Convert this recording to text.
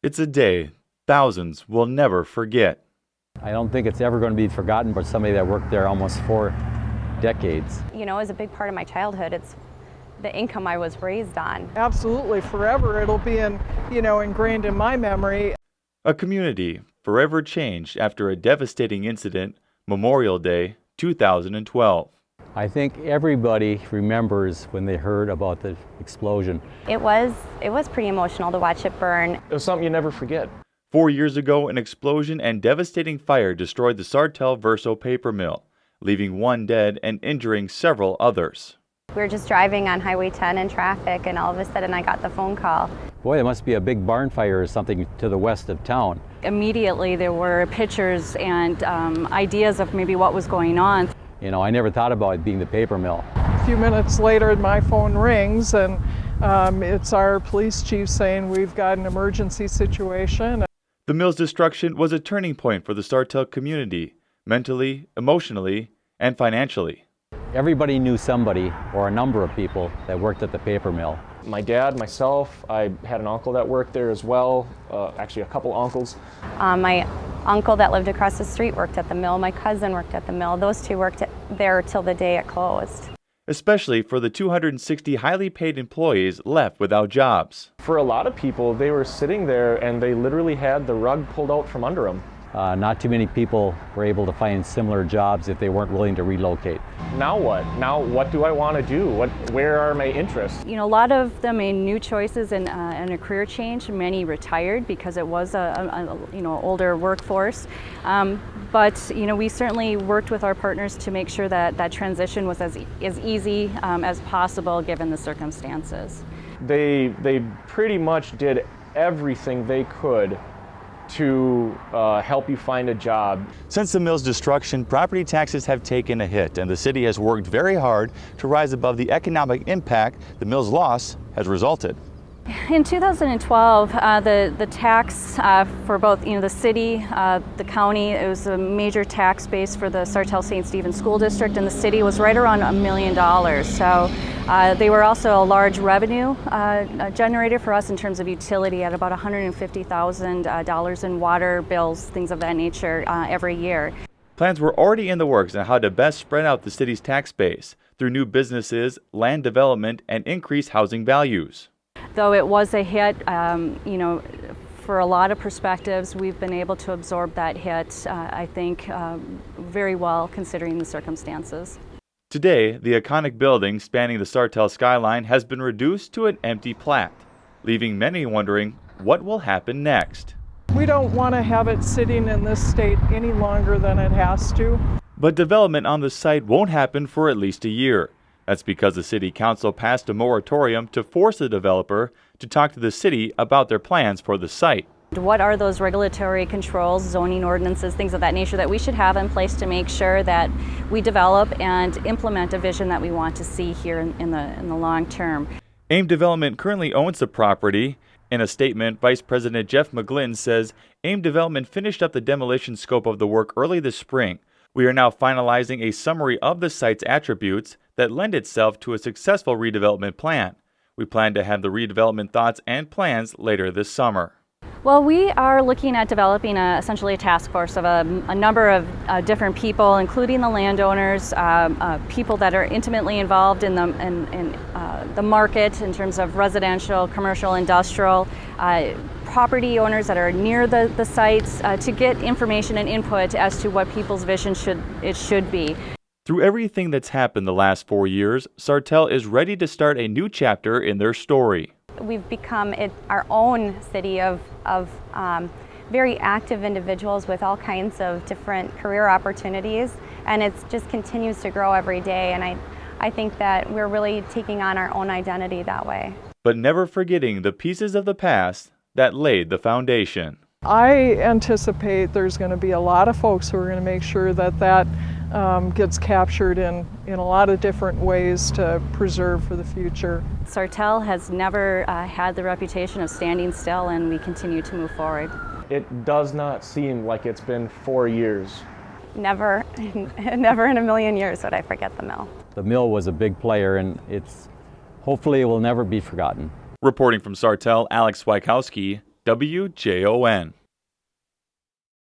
It's a day thousands will never forget. I don't think it's ever going to be forgotten, but somebody that worked there almost 4 decades. You know, it was a big part of my childhood. It's the income I was raised on. Absolutely, forever. It'll be ingrained in my memory. A community forever changed after a devastating incident, Memorial Day 2012. I think everybody remembers when they heard about the explosion. It was pretty emotional to watch it burn. It was something you never forget. 4 years ago, an explosion and devastating fire destroyed the Sartell Verso paper mill, leaving 1 dead and injuring several others. We were just driving on Highway 10 in traffic, and all of a sudden I got the phone call. Boy, there must be a big barn fire or something to the west of town. Immediately there were pictures and ideas of maybe what was going on. You know, I never thought about it being the paper mill. A few minutes later, my phone rings, and it's our police chief saying we've got an emergency situation. The mill's destruction was a turning point for the Sartell community, mentally, emotionally, and financially. Everybody knew somebody or a number of people that worked at the paper mill. My dad, myself, I had an uncle that worked there as well, actually a couple uncles. My uncle that lived across the street worked at the mill. My cousin worked at the mill. Those two worked there till the day it closed. Especially for the 260 highly paid employees left without jobs. For a lot of people, they were sitting there and they literally had the rug pulled out from under them. Not too many people were able to find similar jobs if they weren't willing to relocate. Now what? Now what do I want to do? Where are my interests? You know, a lot of them made new choices and a career change. Many retired because it was a older workforce. But you know, we certainly worked with our partners to make sure that that transition was as easy as possible given the circumstances. They pretty much did everything they could to help you find a job. Since the mill's destruction, property taxes have taken a hit, and the city has worked very hard to rise above the economic impact the mill's loss has resulted. In 2012, the tax for both the city, the county, it was a major tax base for the Sartell St. Stephen School District, and the city was right around $1 million. So they were also a large revenue generator for us in terms of utility at about $150,000 in water bills, things of that nature every year. Plans were already in the works on how to best spread out the city's tax base through new businesses, land development, and increased housing values. Though it was a hit, for a lot of perspectives, we've been able to absorb that hit, I think, very well considering the circumstances. Today, the iconic building spanning the Sartell skyline has been reduced to an empty plat, leaving many wondering what will happen next. We don't want to have it sitting in this state any longer than it has to. But development on the site won't happen for at least a year. That's because the city council passed a moratorium to force the developer to talk to the city about their plans for the site. What are those regulatory controls, zoning ordinances, things of that nature that we should have in place to make sure that we develop and implement a vision that we want to see here in the long term? AIM Development currently owns the property. In a statement, Vice President Jeff McGlynn says AIM Development finished up the demolition scope of the work early this spring. We are now finalizing a summary of the site's attributes that lend itself to a successful redevelopment plan. We plan to have the redevelopment thoughts and plans later this summer. Well, we are looking at developing essentially a task force of a number of different people, including the landowners, people that are intimately involved in the market in terms of residential, commercial, industrial, property owners that are near the sites to get information and input as to what people's vision should be. Through everything that's happened the last 4 years, Sartell is ready to start a new chapter in their story. We've become our own city of very active individuals with all kinds of different career opportunities, and it just continues to grow every day, and I think that we're really taking on our own identity that way. But never forgetting the pieces of the past that laid the foundation. I anticipate there's going to be a lot of folks who are going to make sure that gets captured in a lot of different ways to preserve for the future. Sartell has never had the reputation of standing still, and we continue to move forward. It does not seem like it's been 4 years. Never in a million years would I forget the mill. The mill was a big player, and hopefully it will never be forgotten. Reporting from Sartell, Alex Wykowski, WJON.